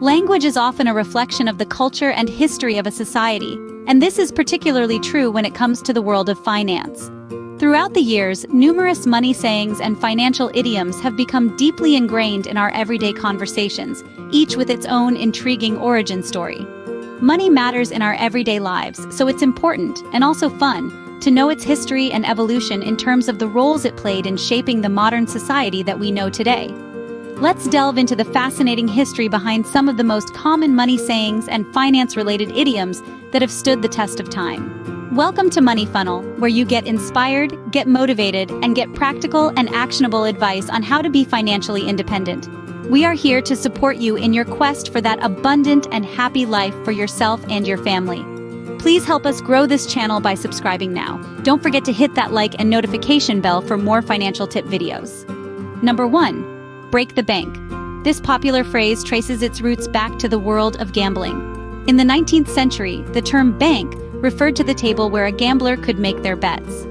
Language is often a reflection of the culture and history of a society, and this is particularly true when it comes to the world of finance. Throughout the years, numerous money sayings and financial idioms have become deeply ingrained in our everyday conversations, each with its own intriguing origin story. Money matters in our everyday lives, so it's important, and also fun, to know its history and evolution in terms of the roles it played in shaping the modern society that we know today. Let's delve into the fascinating history behind some of the most common money sayings and finance-related idioms that have stood the test of time. Welcome to Money Funnel, where you get inspired, get motivated, and get practical and actionable advice on how to be financially independent. We are here to support you in your quest for that abundant and happy life for yourself and your family. Please help us grow this channel by subscribing now. Don't forget to hit that like and notification bell for more financial tip videos. Number 1. Break the bank. This popular phrase traces its roots back to the world of gambling. In the 19th century, the term bank referred to the table where a gambler could make their bets.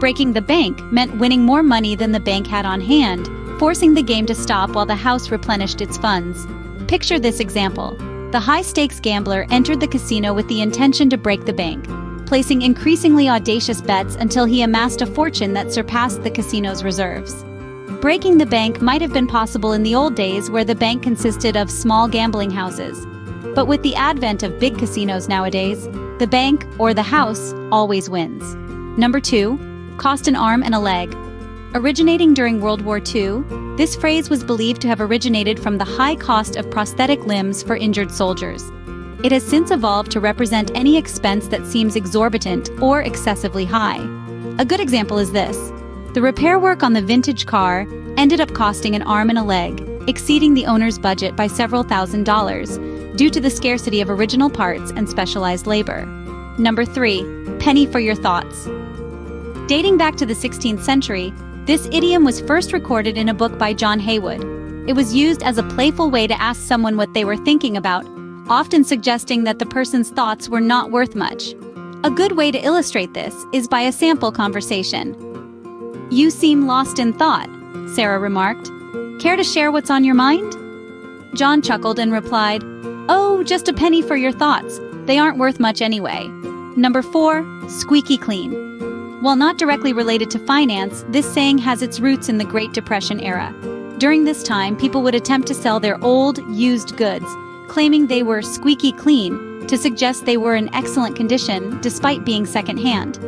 Breaking the bank meant winning more money than the bank had on hand, forcing the game to stop while the house replenished its funds. Picture this example. The high-stakes gambler entered the casino with the intention to break the bank, placing increasingly audacious bets until he amassed a fortune that surpassed the casino's reserves. Breaking the bank might have been possible in the old days where the bank consisted of small gambling houses. But with the advent of big casinos nowadays, the bank, or the house, always wins. Number 2. Cost an arm and a leg. Originating during World War II, this phrase was believed to have originated from the high cost of prosthetic limbs for injured soldiers. It has since evolved to represent any expense that seems exorbitant or excessively high. A good example is this. The repair work on the vintage car ended up costing an arm and a leg, exceeding the owner's budget by several $1,000s due to the scarcity of original parts and specialized labor. Number 3. Penny for your thoughts. Dating back to the 16th century, this idiom was first recorded in a book by John Haywood. It was used as a playful way to ask someone what they were thinking about, often suggesting that the person's thoughts were not worth much. A good way to illustrate this is by a sample conversation. "You seem lost in thought," Sarah remarked. "Care to share what's on your mind?" John chuckled and replied, "Oh, just a penny for your thoughts. They aren't worth much anyway." Number 4. Squeaky clean. While not directly related to finance, this saying has its roots in the Great Depression era. During this time, people would attempt to sell their old, used goods, claiming they were squeaky clean to suggest they were in excellent condition despite being second-hand.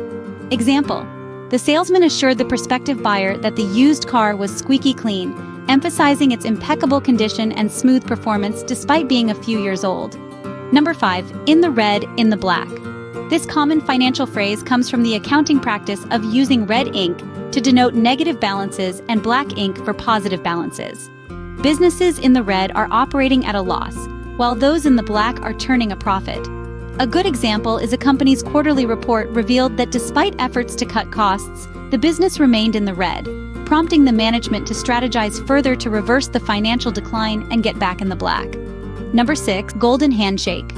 Example: the salesman assured the prospective buyer that the used car was squeaky clean, emphasizing its impeccable condition and smooth performance despite being a few years old. Number 5. In the red, in the black. This common financial phrase comes from the accounting practice of using red ink to denote negative balances and black ink for positive balances. Businesses in the red are operating at a loss, while those in the black are turning a profit. A good example is a company's quarterly report revealed that despite efforts to cut costs, the business remained in the red, prompting the management to strategize further to reverse the financial decline and get back in the black. Number 6. Golden handshake.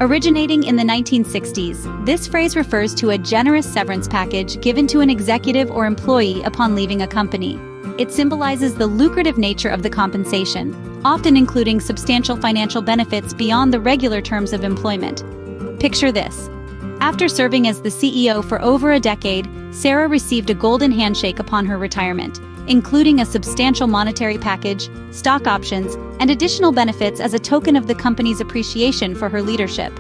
Originating in the 1960s, this phrase refers to a generous severance package given to an executive or employee upon leaving a company. It symbolizes the lucrative nature of the compensation, often including substantial financial benefits beyond the regular terms of employment. Picture this. After serving as the CEO for over a decade, Sarah received a golden handshake upon her retirement, including a substantial monetary package, stock options, and additional benefits as a token of the company's appreciation for her leadership.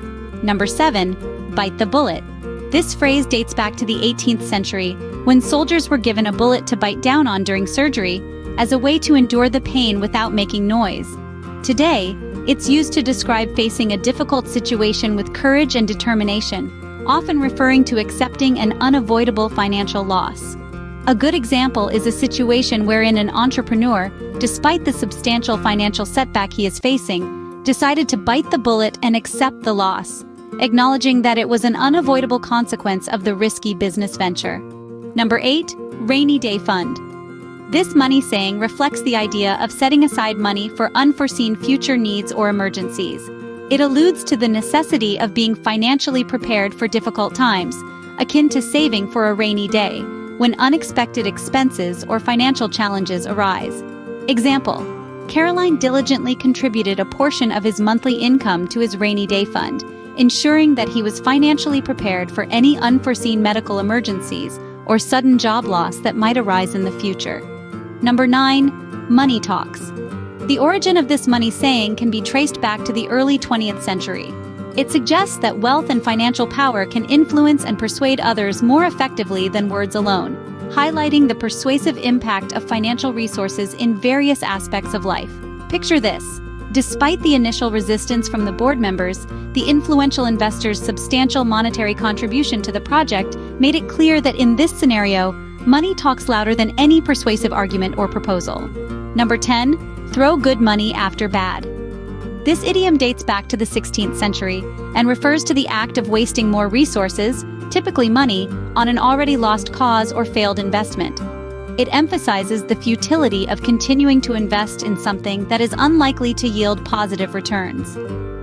Number 7. Bite the bullet. This phrase dates back to the 18th century, when soldiers were given a bullet to bite down on during surgery, as a way to endure the pain without making noise. Today, it's used to describe facing a difficult situation with courage and determination, often referring to accepting an unavoidable financial loss. A good example is a situation wherein an entrepreneur, despite the substantial financial setback he is facing, decided to bite the bullet and accept the loss, acknowledging that it was an unavoidable consequence of the risky business venture. Number 8. Rainy day fund. This money saying reflects the idea of setting aside money for unforeseen future needs or emergencies. It alludes to the necessity of being financially prepared for difficult times, akin to saving for a rainy day, when unexpected expenses or financial challenges arise. Example: Caroline diligently contributed a portion of his monthly income to his rainy day fund, ensuring that he was financially prepared for any unforeseen medical emergencies or sudden job loss that might arise in the future. Number 9. Money talks. The origin of this money saying can be traced back to the early 20th century. It suggests that wealth and financial power can influence and persuade others more effectively than words alone, highlighting the persuasive impact of financial resources in various aspects of life. Picture this. Despite the initial resistance from the board members, the influential investors' substantial monetary contribution to the project made it clear that in this scenario, money talks louder than any persuasive argument or proposal. Number 10. Throw good money after bad. This idiom dates back to the 16th century and refers to the act of wasting more resources, typically money, on an already lost cause or failed investment. It emphasizes the futility of continuing to invest in something that is unlikely to yield positive returns.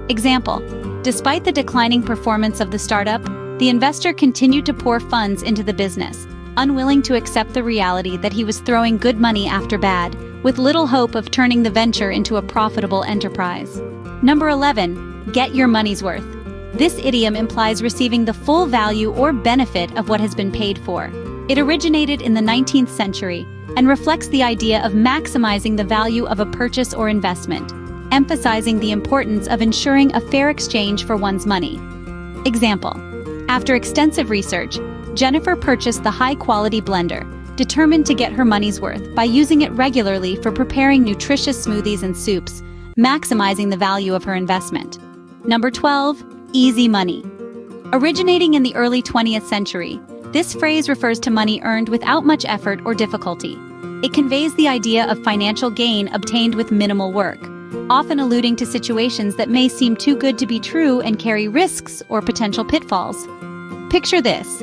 Example: despite the declining performance of the startup, the investor continued to pour funds into the business, unwilling to accept the reality that he was throwing good money after bad, with little hope of turning the venture into a profitable enterprise. Number 11. Get your money's worth. This idiom implies receiving the full value or benefit of what has been paid for. It originated in the 19th century and reflects the idea of maximizing the value of a purchase or investment, emphasizing the importance of ensuring a fair exchange for one's money. Example: after extensive research, Jennifer purchased the high-quality blender, determined to get her money's worth by using it regularly for preparing nutritious smoothies and soups, maximizing the value of her investment. Number 12. Easy money. Originating in the early 20th century, this phrase refers to money earned without much effort or difficulty. It conveys the idea of financial gain obtained with minimal work, often alluding to situations that may seem too good to be true and carry risks or potential pitfalls. Picture this.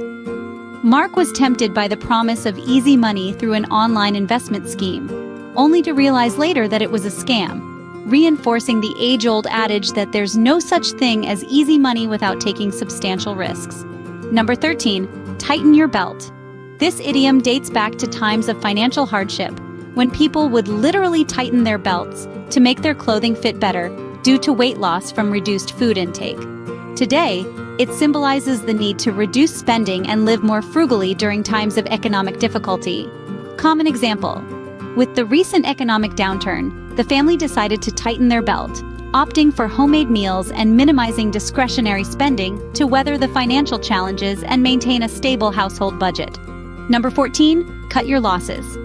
Mark was tempted by the promise of easy money through an online investment scheme, only to realize later that it was a scam, reinforcing the age-old adage that there's no such thing as easy money without taking substantial risks. Number 13. Tighten your belt. This idiom dates back to times of financial hardship, when people would literally tighten their belts to make their clothing fit better due to weight loss from reduced food intake. Today, it symbolizes the need to reduce spending and live more frugally during times of economic difficulty. Common example: with the recent economic downturn, the family decided to tighten their belt, opting for homemade meals and minimizing discretionary spending to weather the financial challenges and maintain a stable household budget. Number 14. Cut your losses.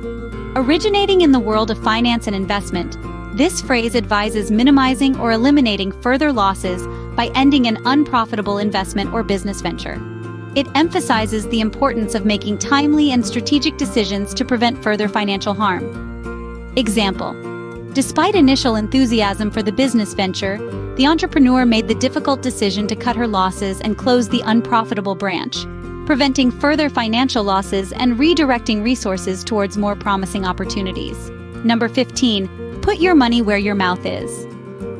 Originating in the world of finance and investment, this phrase advises minimizing or eliminating further losses by ending an unprofitable investment or business venture. It emphasizes the importance of making timely and strategic decisions to prevent further financial harm. Example: despite initial enthusiasm for the business venture, the entrepreneur made the difficult decision to cut her losses and close the unprofitable branch, preventing further financial losses and redirecting resources towards more promising opportunities. Number 15. Put your money where your mouth is.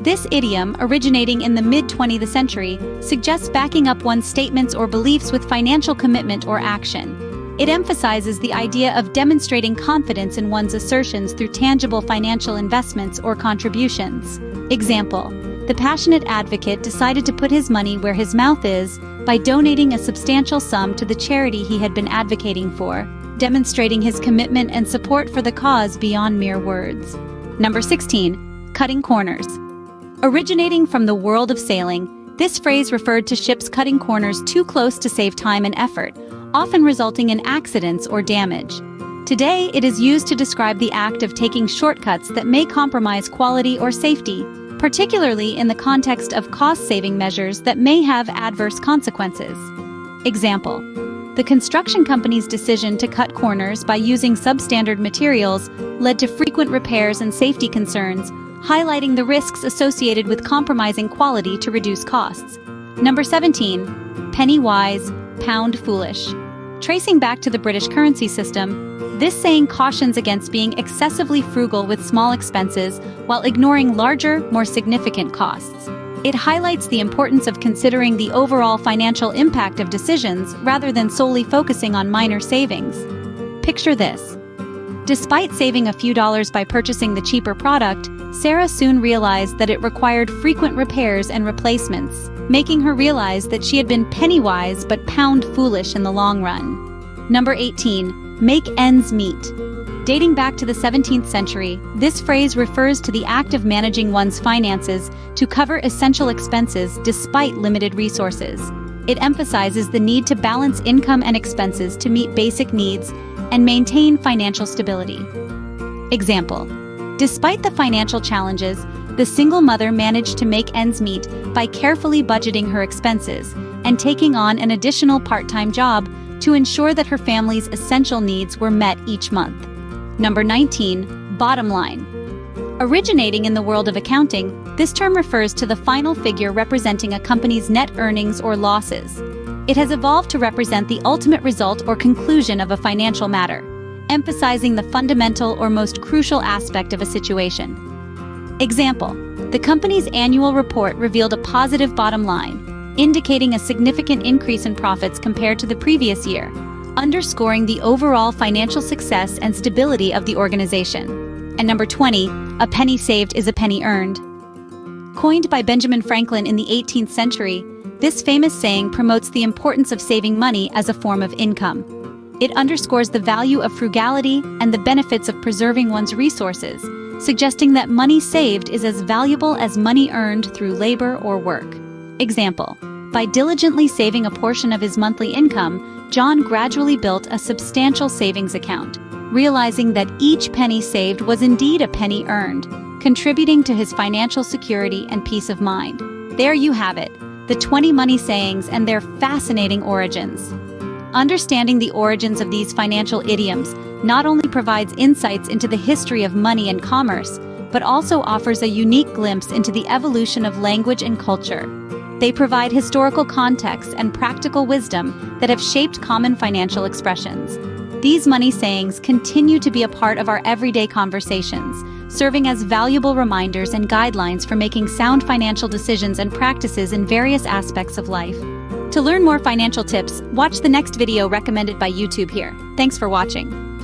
This idiom, originating in the mid-20th century, suggests backing up one's statements or beliefs with financial commitment or action. It emphasizes the idea of demonstrating confidence in one's assertions through tangible financial investments or contributions. Example: the passionate advocate decided to put his money where his mouth is by donating a substantial sum to the charity he had been advocating for, demonstrating his commitment and support for the cause beyond mere words. Number 16. Cutting corners. Originating from the world of sailing, this phrase referred to ships cutting corners too close to save time and effort, often resulting in accidents or damage. Today, it is used to describe the act of taking shortcuts that may compromise quality or safety, particularly in the context of cost-saving measures that may have adverse consequences. Example: the construction company's decision to cut corners by using substandard materials led to frequent repairs and safety concerns, highlighting the risks associated with compromising quality to reduce costs. Number 17. Penny wise, pound foolish. Tracing back to the British currency system, this saying cautions against being excessively frugal with small expenses while ignoring larger, more significant costs. It highlights the importance of considering the overall financial impact of decisions rather than solely focusing on minor savings. Picture this. Despite saving a few dollars by purchasing the cheaper product, Sarah soon realized that it required frequent repairs and replacements, making her realize that she had been penny-wise but pound-foolish in the long run. Number 18. Make ends meet. Dating back to the 17th century, this phrase refers to the act of managing one's finances to cover essential expenses despite limited resources. It emphasizes the need to balance income and expenses to meet basic needs and maintain financial stability. Example: despite the financial challenges, the single mother managed to make ends meet by carefully budgeting her expenses and taking on an additional part-time job to ensure that her family's essential needs were met each month. Number 19. Bottom line. Originating in the world of accounting, this term refers to the final figure representing a company's net earnings or losses. It has evolved to represent the ultimate result or conclusion of a financial matter, emphasizing the fundamental or most crucial aspect of a situation. Example: the company's annual report revealed a positive bottom line, indicating a significant increase in profits compared to the previous year, underscoring the overall financial success and stability of the organization. And number 20, a penny saved is a penny earned. Coined by Benjamin Franklin in the 18th century, this famous saying promotes the importance of saving money as a form of income. It underscores the value of frugality and the benefits of preserving one's resources, suggesting that money saved is as valuable as money earned through labor or work. Example: by diligently saving a portion of his monthly income, John gradually built a substantial savings account, realizing that each penny saved was indeed a penny earned, contributing to his financial security and peace of mind. There you have it, the 20 money sayings and their fascinating origins. Understanding the origins of these financial idioms not only provides insights into the history of money and commerce, but also offers a unique glimpse into the evolution of language and culture. They provide historical context and practical wisdom that have shaped common financial expressions. These money sayings continue to be a part of our everyday conversations, serving as valuable reminders and guidelines for making sound financial decisions and practices in various aspects of life. To learn more financial tips, watch the next video recommended by YouTube here. Thanks for watching.